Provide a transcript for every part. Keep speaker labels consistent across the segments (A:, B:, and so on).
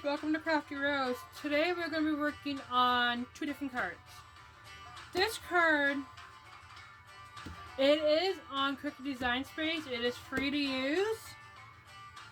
A: welcome to Crafty Rose. Today we're going to be working on two different cards. This card, it is on Cricut Design Space. It is free to use,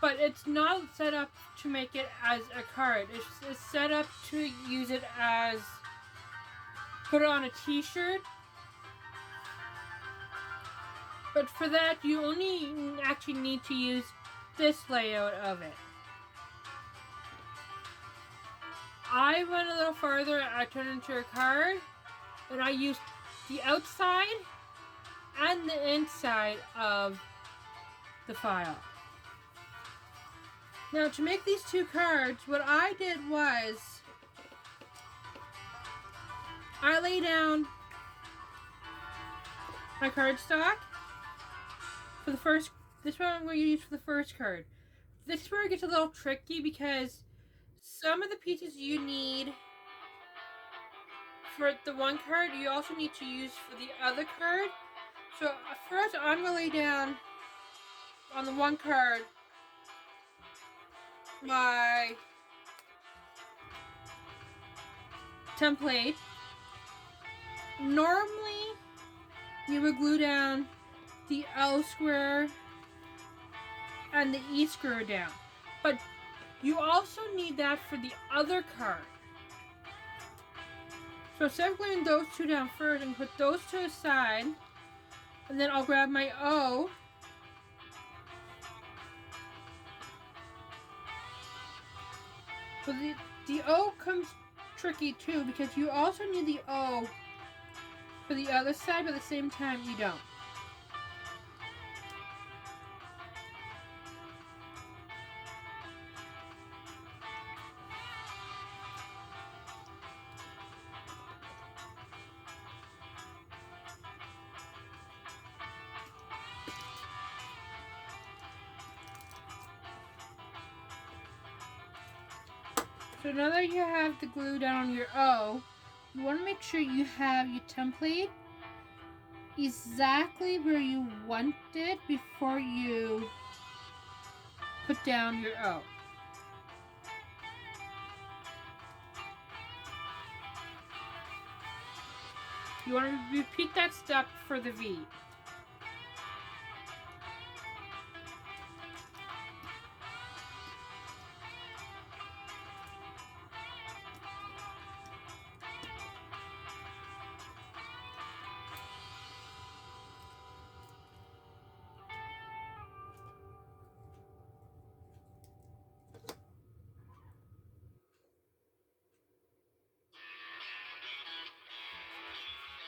A: but it's not set up to make it as a card. It's set up to use it as, put it on a t-shirt. But for that, you only actually need to use this layout of it. I went a little farther. I turned it into a card, and I used the outside and the inside of the file. Now, to make these two cards, what I did was I lay down my cardstock for the first. This one I'm going to use for the first card. This is where it gets a little tricky because some of the pieces you need for the one card, you also need to use for the other card. So first I'm going to lay down on the one card my template. Normally you would glue down the L square and the E square down, but you also need that for the other card. So instead of gluing those two down first, and put those two aside, and then I'll grab my O. So the O comes tricky too, because you also need the O for the other side, but at the same time you don't. So now that you have the glue down on your O, you want to make sure you have your template exactly where you want it before you put down your O. You want to repeat that step for the V.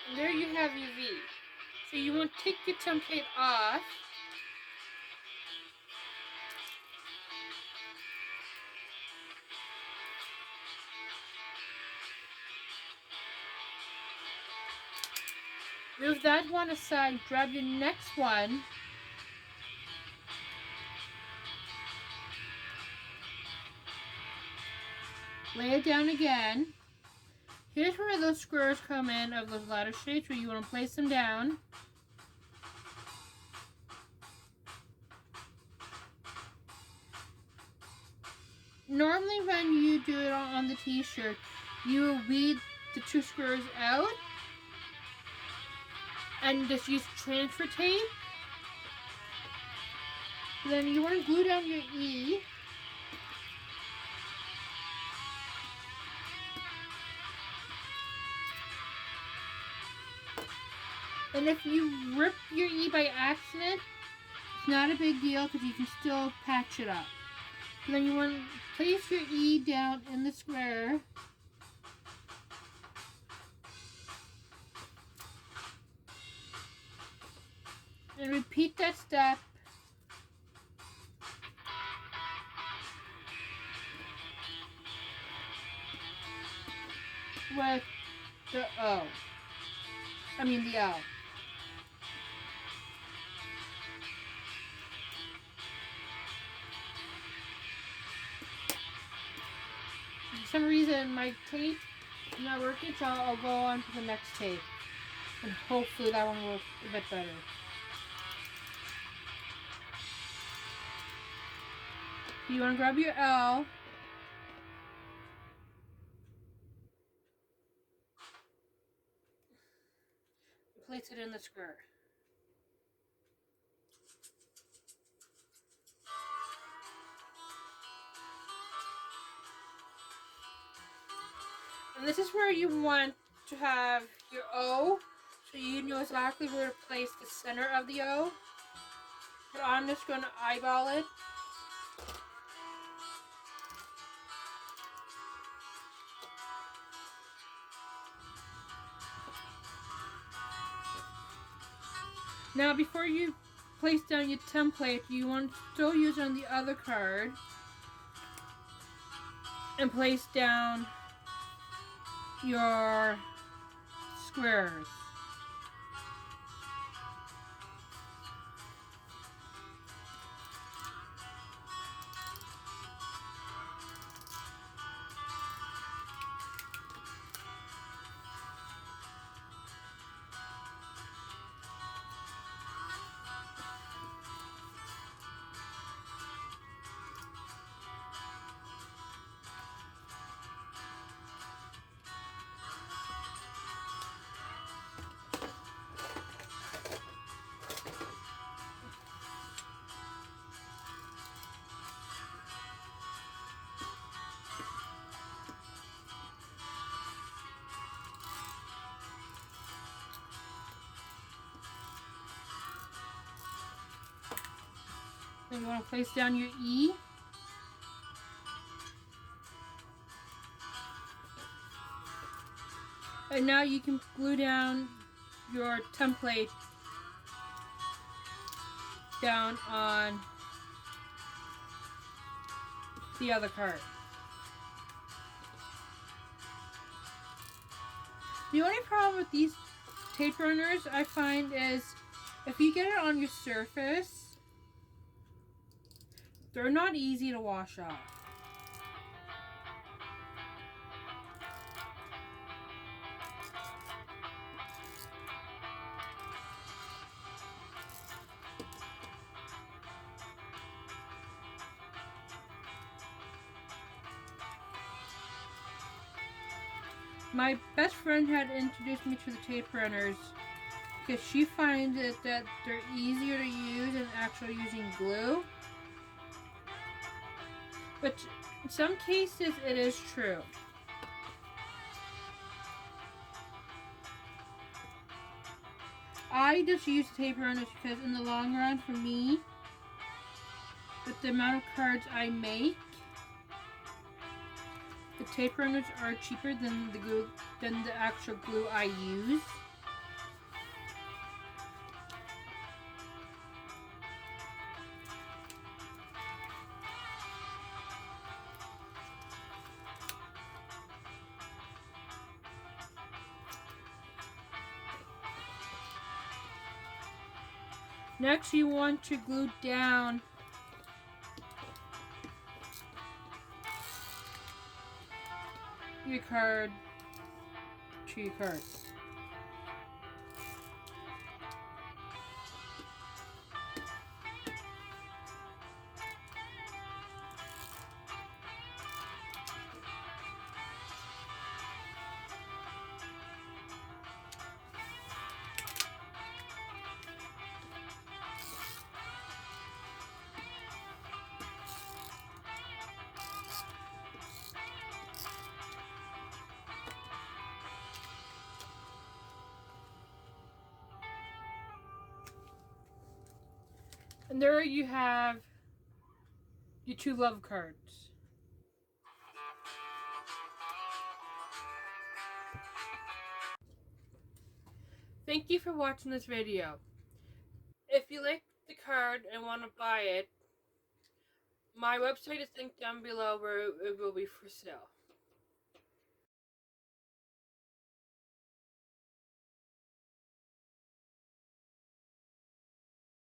A: And there you have your V. So you want to take your template off. Move that one aside, grab your next one. Lay it down again. Here's where those squares come in of those ladder shapes, where you want to place them down. Normally when you do it on the t-shirt, you will weed the two squares out and just use transfer tape. Then you want to glue down your E. And if you rip your E by accident, it's not a big deal because you can still patch it up. And then you want to place your E down in the square. And repeat that step with the O. I mean the L. For some reason my tape is not working, so I'll go on to the next tape. And hopefully that one will work a bit better. You want to grab your L place it in the square. And this is where you want to have your O, so you know exactly where to place the center of the O. But I'm just going to eyeball it. Now before you place down your template, you want to still use it on the other card and place down your squares. Then you want to place down your E. And now you can glue down your template down on the other card. The only problem with these tape runners I find is if you get it on your surface, they're not easy to wash off. My best friend had introduced me to the tape runners because she finds it that they're easier to use than actually using glue. But in some cases it is true. I just use tape runners because in the long run for me, with the amount of cards I make, the tape runners are cheaper than the actual glue I use. Next, you want to glue down your card to your card. And there you have your two love cards. Thank you for watching this video. If you like the card and want to buy it, my website is linked down below where it will be for sale.